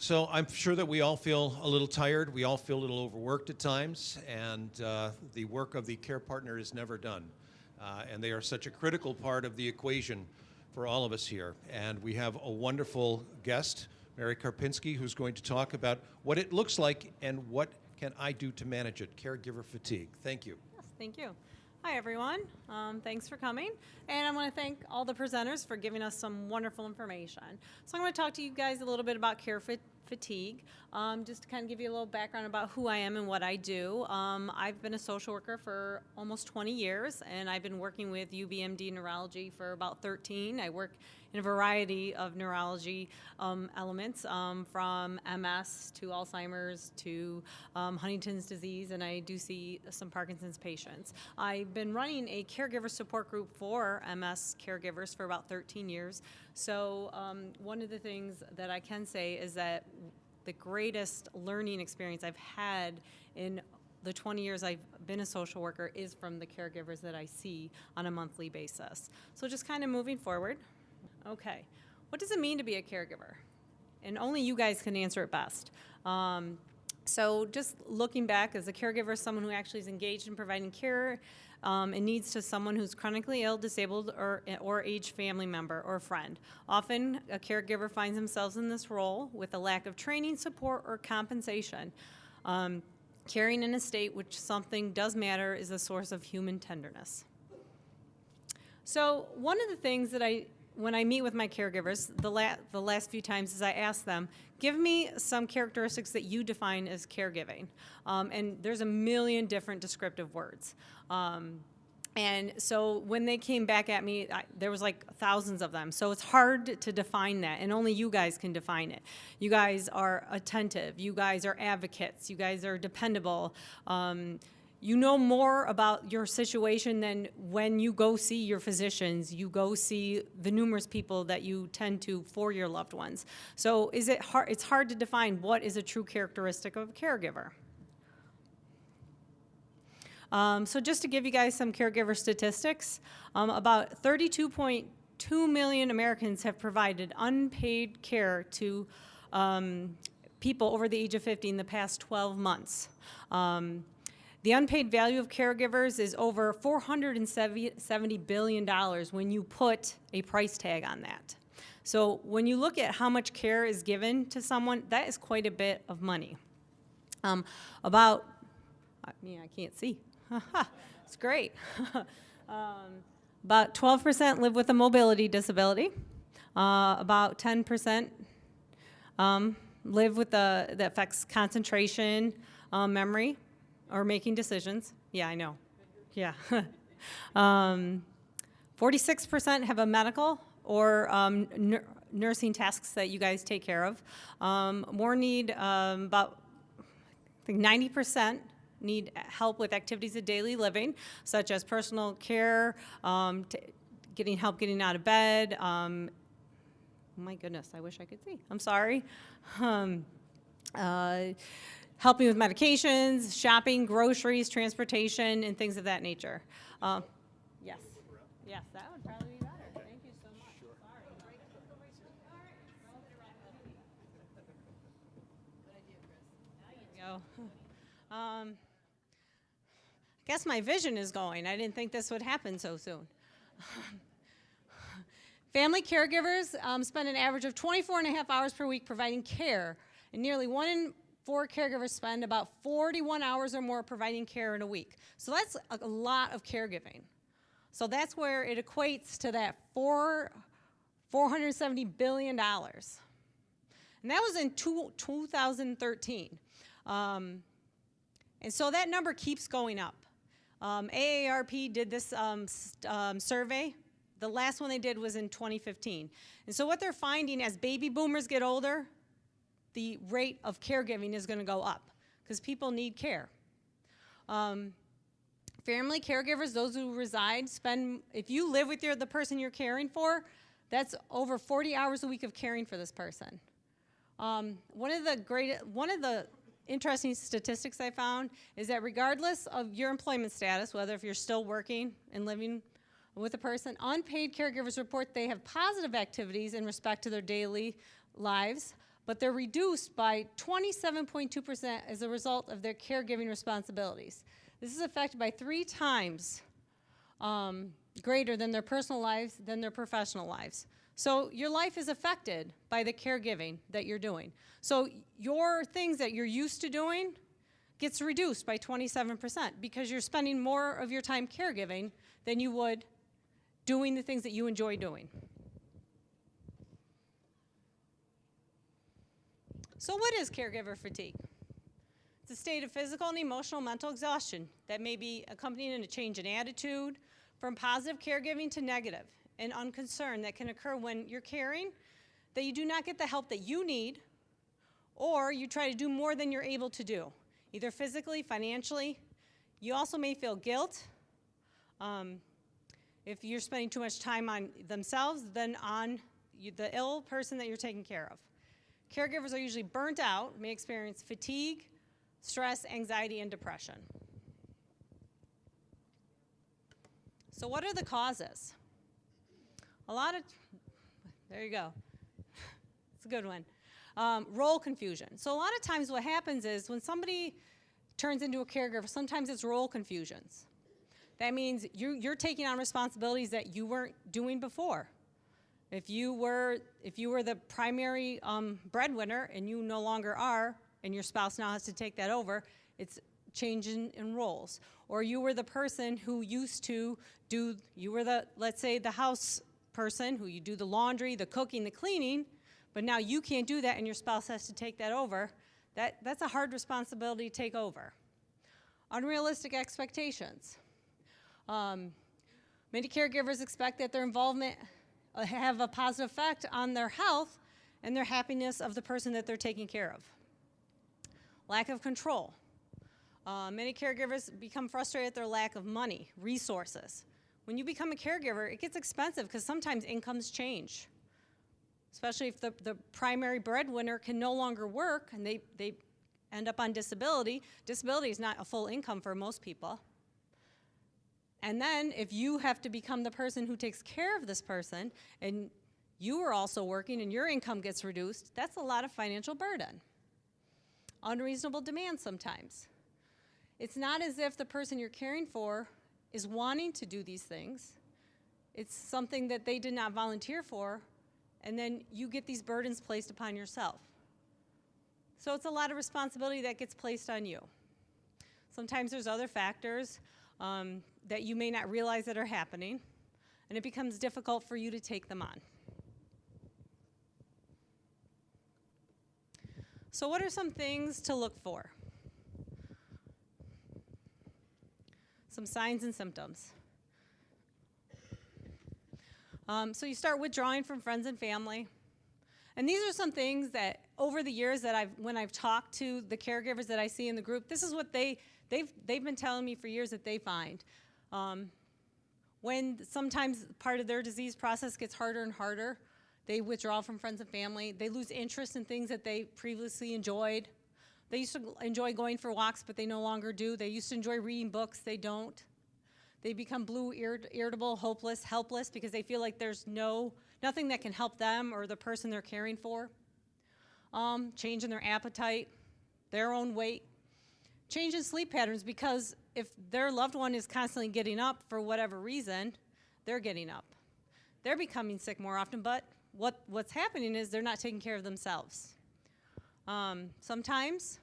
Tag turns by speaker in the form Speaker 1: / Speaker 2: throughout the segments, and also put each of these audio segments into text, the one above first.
Speaker 1: So I'm sure that we all feel a little tired, we all feel a little overworked at times, and the work of the care partner is never done. And they are such a critical part of the equation for all of us here. And we have a wonderful guest, Mary Karpinski, who's going to talk about what it looks like and what can I do to manage it, caregiver fatigue. Thank you.
Speaker 2: Yes, thank you. Hi, everyone. Thanks for coming. And I want to thank all the presenters for giving us some wonderful information. So I'm going to talk to you guys a little bit about fatigue, just to kind of give you a little background about who I am and what I do. I've been a social worker for almost 20 years, and I've been working with UBMD neurology for about 13. I work in a variety of neurology elements, from MS to Alzheimer's to Huntington's disease, and I do see some Parkinson's patients. I've been running a caregiver support group for MS caregivers for about 13 years. So one of the things that I can say is that the greatest learning experience I've had in the 20 years I've been a social worker is from the caregivers that I see on a monthly basis. So just kind of moving forward. Okay, what does it mean to be a caregiver? And only you guys can answer it best. So just looking back, as a caregiver, someone who actually is engaged in providing care and needs to someone who's chronically ill, disabled, or aged family member or friend. Often, a caregiver finds themselves in this role with a lack of training, support, or compensation. Caring in a state which something does matter is a source of human tenderness. So one of the things that when I meet with my caregivers, the last few times is I ask them, give me some characteristics that you define as caregiving. And there's a million different descriptive words. And so when they came back at me, there was like thousands of them. So it's hard to define that, and only you guys can define it. You guys are attentive. You guys are advocates. You guys are dependable. You know more about your situation than when you go see your physicians, you go see the numerous people that you tend to for your loved ones. So it's hard to define what is a true characteristic of a caregiver. So just to give you guys some caregiver statistics, about 32.2 million Americans have provided unpaid care to people over the age of 50 in the past 12 months. The unpaid value of caregivers is over $470 billion when you put a price tag on that. So when you look at how much care is given to someone, that is quite a bit of money. I can't see. It's great. About 12% live with a mobility disability. About 10% live with that affects concentration, memory, or making decisions. Yeah, I know. Yeah. 46% have a medical or nursing tasks that you guys take care of. More need about, I think 90% need help with activities of daily living, such as personal care, getting help getting out of bed. My goodness, I wish I could see. I'm sorry. Helping with medications, shopping, groceries, transportation, and things of that nature. Yes. Yes, that would probably be better. Thank you so much. Sure. Sorry. There you go. I guess my vision is going. I didn't think this would happen so soon. Family caregivers spend an average of 24.5 hours per week providing care, and nearly 1 in 4 caregivers spend about 41 hours or more providing care in a week. So that's a lot of caregiving. So that's where it equates to that $470 billion. And that was in 2013. And so that number keeps going up. AARP did this survey. The last one they did was in 2015. And so what they're finding as baby boomers get older, the rate of caregiving is going to go up because people need care. Family caregivers, those who reside, if you live with the person you're caring for, that's over 40 hours a week of caring for this person. One of the interesting statistics I found is that regardless of your employment status, whether if you're still working and living with a person, unpaid caregivers report they have positive activities in respect to their daily lives, but they're reduced by 27.2% as a result of their caregiving responsibilities. This is affected by 3 times greater than their personal lives than their professional lives. So your life is affected by the caregiving that you're doing. So your things that you're used to doing gets reduced by 27% because you're spending more of your time caregiving than you would doing the things that you enjoy doing. So what is caregiver fatigue? It's a state of physical and emotional mental exhaustion that may be accompanied in a change in attitude from positive caregiving to negative and unconcern that can occur when you're caring, that you do not get the help that you need, or you try to do more than you're able to do, either physically, financially. You also may feel guilt if you're spending too much time on themselves than on the ill person that you're taking care of. Caregivers are usually burnt out, may experience fatigue, stress, anxiety, and depression. So what are the causes? There you go. It's a good one. Role confusion. So a lot of times what happens is when somebody turns into a caregiver, sometimes it's role confusions. That means you're taking on responsibilities that you weren't doing before. If you were the primary breadwinner and you no longer are, and your spouse now has to take that over, it's changing in roles. Or you were the person who used to let's say the house person who you do the laundry, the cooking, the cleaning, but now you can't do that and your spouse has to take that over. That's a hard responsibility to take over. Unrealistic expectations. Many caregivers expect that their involvement have a positive effect on their health and their happiness of the person that they're taking care of. Lack of control. Many caregivers become frustrated at their lack of money, resources. When you become a caregiver, it gets expensive because sometimes incomes change, especially if the primary breadwinner can no longer work and they end up on disability. Disability is not a full income for most people. And then if you have to become the person who takes care of this person and you are also working and your income gets reduced, that's a lot of financial burden. Unreasonable demands sometimes. It's not as if the person you're caring for is wanting to do these things. It's something that they did not volunteer for, and then you get these burdens placed upon yourself. So it's a lot of responsibility that gets placed on you. Sometimes there's other factors that you may not realize that are happening, and it becomes difficult for you to take them on. So what are some things to look for? Some signs and symptoms. So you start withdrawing from friends and family. And these are some things that over the years that when I've talked to the caregivers that I see in the group, this is what they've been telling me for years that they find. When sometimes part of their disease process gets harder and harder, they withdraw from friends and family. They lose interest in things that they previously enjoyed. They used to enjoy going for walks, but they no longer do. They used to enjoy reading books. They don't. They become blue, irritable, hopeless, helpless because they feel like there's nothing that can help them or the person they're caring for. Change in their appetite, their own weight. Change in sleep patterns because if their loved one is constantly getting up for whatever reason, they're getting up. They're becoming sick more often, but what's happening is they're not taking care of themselves. Sometimes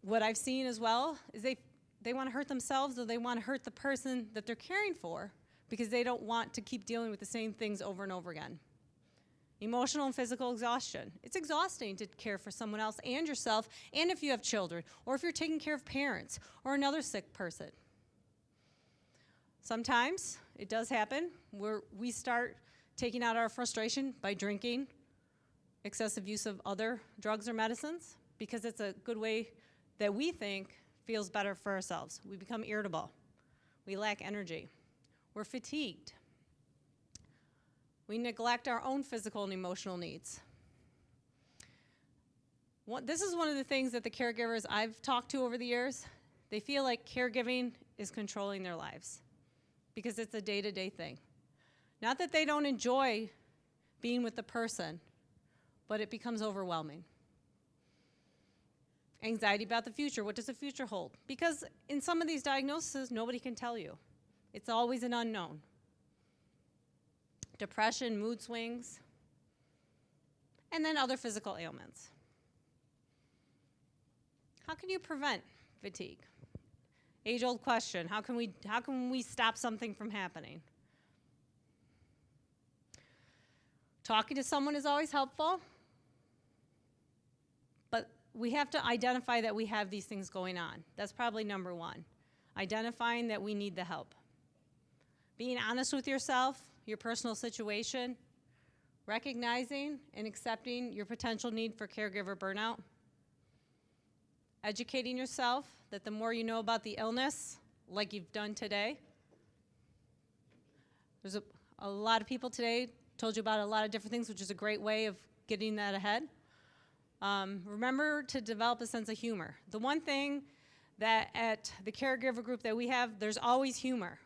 Speaker 2: what I've seen as well is they want to hurt themselves or they want to hurt the person that they're caring for because they don't want to keep dealing with the same things over and over again. Emotional and physical exhaustion. It's exhausting to care for someone else and yourself, and if you have children, or if you're taking care of parents or another sick person. Sometimes it does happen where we start taking out our frustration by drinking, excessive use of other drugs or medicines, because it's a good way that we think feels better for ourselves. We become irritable. We lack energy. We're fatigued. We neglect our own physical and emotional needs. This is one of the things that the caregivers I've talked to over the years, they feel like caregiving is controlling their lives because it's a day-to-day thing. Not that they don't enjoy being with the person, but it becomes overwhelming. Anxiety about the future. What does the future hold? Because in some of these diagnoses, nobody can tell you. It's always an unknown. Depression, mood swings, and then other physical ailments. How can you prevent fatigue? Age-old question. How can we stop something from happening? Talking to someone is always helpful, but we have to identify that we have these things going on. That's probably number one. Identifying that we need the help. Being honest with yourself, your personal situation, recognizing and accepting your potential need for caregiver burnout, educating yourself that the more you know about the illness, like you've done today. There's a lot of people today told you about a lot of different things, which is a great way of getting that ahead. Remember to develop a sense of humor. The one thing that at the caregiver group that we have, there's always humor,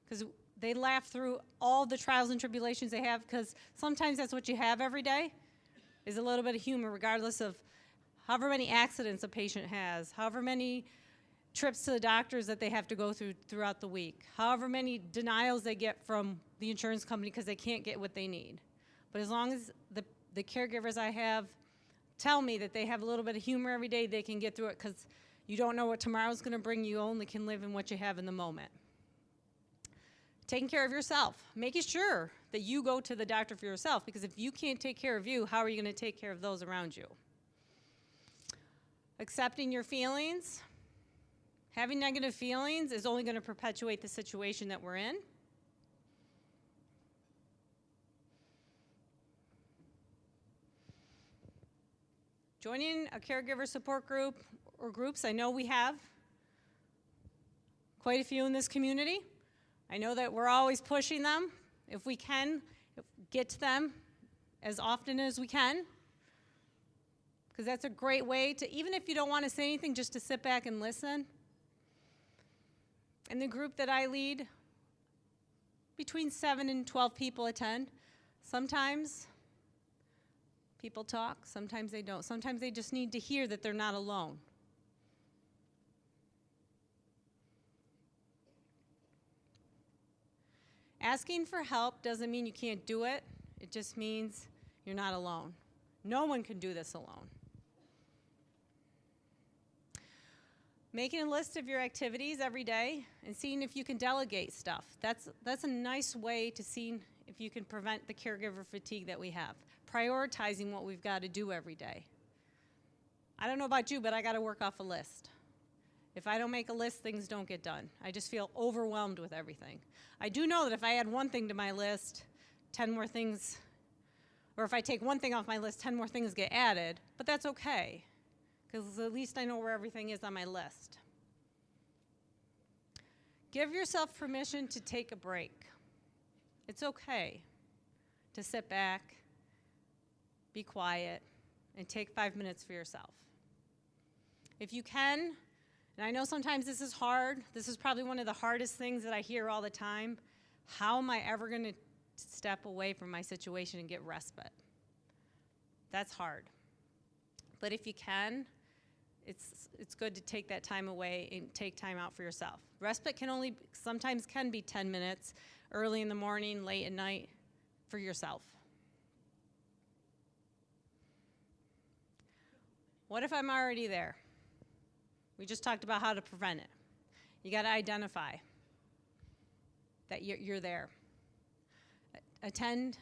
Speaker 2: because they laugh through all the trials and tribulations they have, because sometimes that's what you have every day, is a little bit of humor, regardless of however many accidents a patient has, however many trips to the doctors that they have to go through throughout the week, however many denials they get from the insurance company because they can't get what they need. But as long as the caregivers I have tell me that they have a little bit of humor every day, they can get through it, because you don't know what tomorrow's going to bring. You only can live in what you have in the moment. Taking care of yourself, making sure that you go to the doctor for yourself, because if you can't take care of you, how are you going to take care of those around you? Accepting your feelings. Having negative feelings is only going to perpetuate the situation that we're in. Joining a caregiver support group or groups, I know we have quite a few in this community. I know that we're always pushing them. If we can, get to them as often as we can, because that's a great way to, even if you don't want to say anything, just to sit back and listen. In the group that I lead, between 7 and 12 people attend. Sometimes people talk, sometimes they don't. Sometimes they just need to hear that they're not alone. Asking for help doesn't mean you can't do it. It just means you're not alone. No one can do this alone. Making a list of your activities every day and seeing if you can delegate stuff. That's a nice way to see if you can prevent the caregiver fatigue that we have. Prioritizing what we've got to do every day. I don't know about you, but I got to work off a list. If I don't make a list, things don't get done. I just feel overwhelmed with everything. I do know that if I add one thing to my list, 10 more things, or if I take one thing off my list, 10 more things get added, but that's okay, because at least I know where everything is on my list. Give yourself permission to take a break. It's okay to sit back, be quiet, and take 5 minutes for yourself. If you can, and I know sometimes this is hard, this is probably one of the hardest things that I hear all the time. How am I ever going to step away from my situation and get respite? That's hard. But if you can, it's good to take that time away and take time out for yourself. Respite sometimes can be 10 minutes, early in the morning, late at night, for yourself. What if I'm already there? We just talked about how to prevent it. You got to identify that you're there. Attend,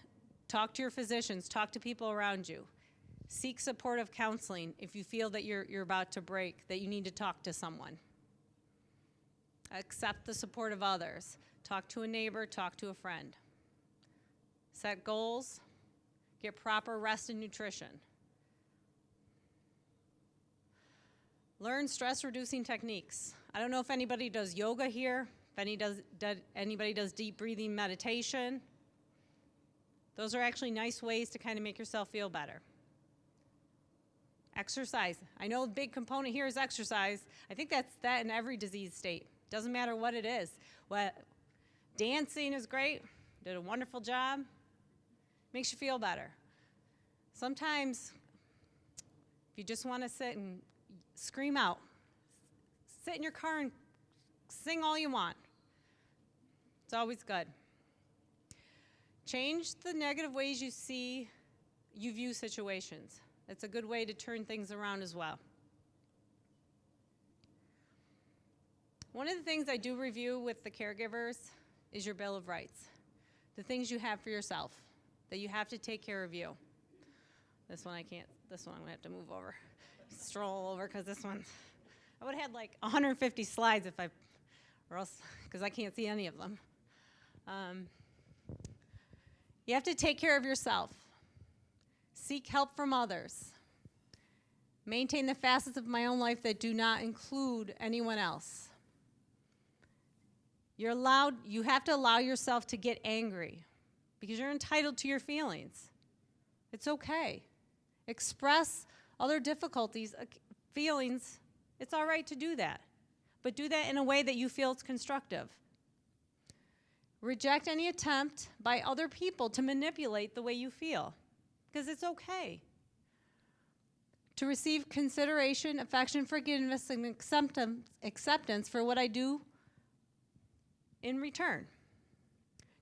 Speaker 2: talk to your physicians, talk to people around you. Seek supportive counseling if you feel that you're about to break, that you need to talk to someone. Accept the support of others. Talk to a neighbor, talk to a friend. Set goals, get proper rest and nutrition. Learn stress-reducing techniques. I don't know if anybody does yoga here, if anybody does deep breathing meditation. Those are actually nice ways to kind of make yourself feel better. Exercise. I know a big component here is exercise. I think that's that in every disease state. Doesn't matter what it is. Dancing is great. Did a wonderful job. Makes you feel better. Sometimes, if you just want to sit and scream out, sit in your car and sing all you want. It's always good. Change the negative ways you view situations. It's a good way to turn things around as well. One of the things I do review with the caregivers is your Bill of Rights. The things you have for yourself, that you have to take care of you. This one I can't, this one I'm gonna have to move over. Stroll over, because this one, I would have had like 150 slides or else, because I can't see any of them. You have to take care of yourself. Seek help from others. Maintain the facets of my own life that do not include anyone else. You have to allow yourself to get angry because you're entitled to your feelings. It's okay. Express other difficulties, feelings. It's all right to do that, but do that in a way that you feel is constructive. Reject any attempt by other people to manipulate the way you feel, because it's okay. To receive consideration, affection, forgiveness, and acceptance for what I do in return.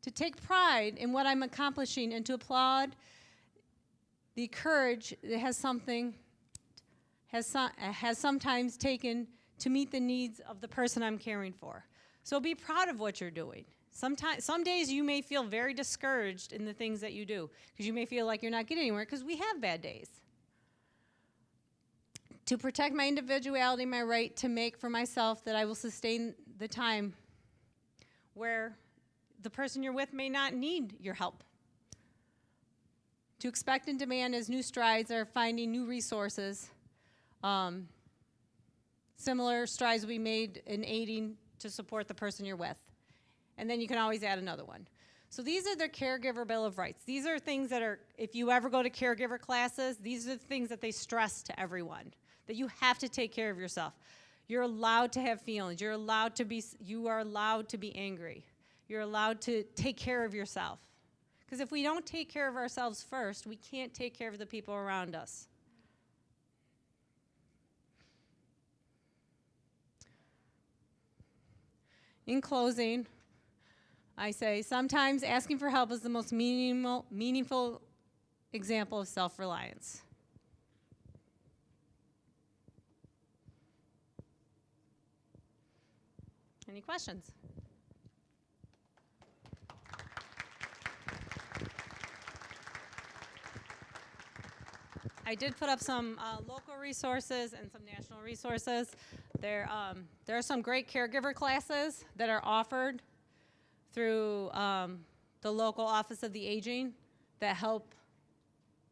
Speaker 2: To take pride in what I'm accomplishing and to applaud the courage that has sometimes taken to meet the needs of the person I'm caring for. So be proud of what you're doing. Some days you may feel very discouraged in the things that you do because you may feel like you're not getting anywhere because we have bad days. To protect my individuality, my right to make for myself that I will sustain the time where the person you're with may not need your help. To expect and demand as new strides are finding new resources. Similar strides will be made in aiding to support the person you're with. And then you can always add another one. So these are the Caregiver Bill of Rights. These are things that are, if you ever go to caregiver classes, these are the things that they stress to everyone, that you have to take care of yourself. You're allowed to have feelings. You are allowed to be angry. You're allowed to take care of yourself. Because if we don't take care of ourselves first, we can't take care of the people around us. In closing, I say sometimes asking for help is the most meaningful example of self-reliance. Any questions? I did put up some local resources and some national resources. There are some great caregiver classes that are offered through the local Office of the Aging that help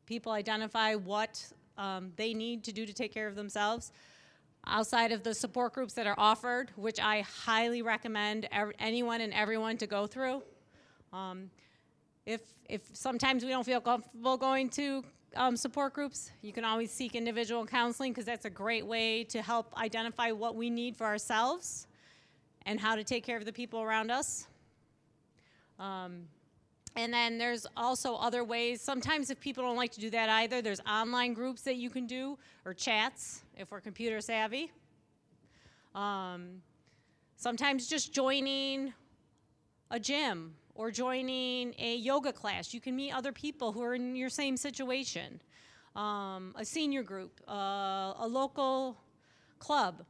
Speaker 2: people identify what they need to do to take care of themselves. Outside of the support groups that are offered, which I highly recommend anyone and everyone to go through. If sometimes we don't feel comfortable going to support groups, you can always seek individual counseling because that's a great way to help identify what we need for ourselves and how to take care of the people around us. And then there's also other ways. Sometimes if people don't like to do that either, there's online groups that you can do or chats if we're computer savvy. Sometimes just joining a gym or joining a yoga class. You can meet other people who are in your same situation. A senior group, a local club.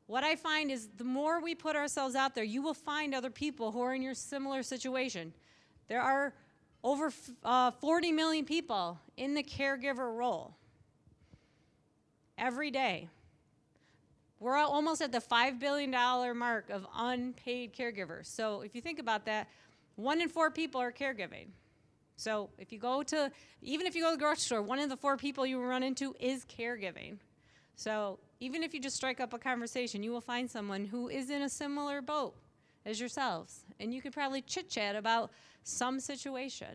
Speaker 2: What I find is the more we put ourselves out there, you will find other people who are in your similar situation. There are over 40 million people in the caregiver role every day. We're almost at the $5 billion mark of unpaid caregivers. So if you think about that, 1 in 4 people are caregiving. So if you go to, even if you go to the grocery store, 1 in the 4 people you will run into is caregiving. So even if you just strike up a conversation, you will find someone who is in a similar boat as yourselves. And you could probably chit-chat about some situation.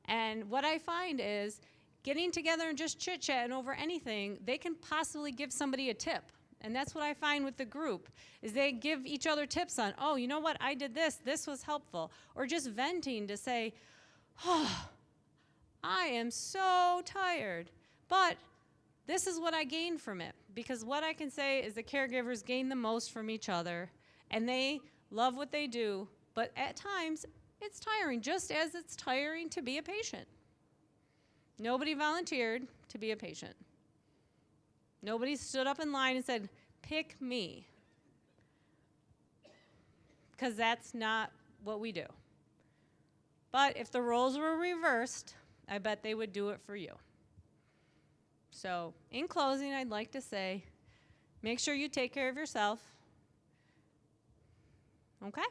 Speaker 2: And what I find is getting together and just chit-chatting over anything, they can possibly give somebody a tip. And that's what I find with the group, is they give each other tips on, oh, you know what, I did this was helpful. Or just venting to say, oh, I am so tired. But this is what I gained from it, because what I can say is the caregivers gain the most from each other, and they love what they do, but at times it's tiring, just as it's tiring to be a patient. Nobody volunteered to be a patient. Nobody stood up in line and said, pick me, because that's not what we do. But if the roles were reversed, I bet they would do it for you. So, in closing, I'd like to say, make sure you take care of yourself. Okay?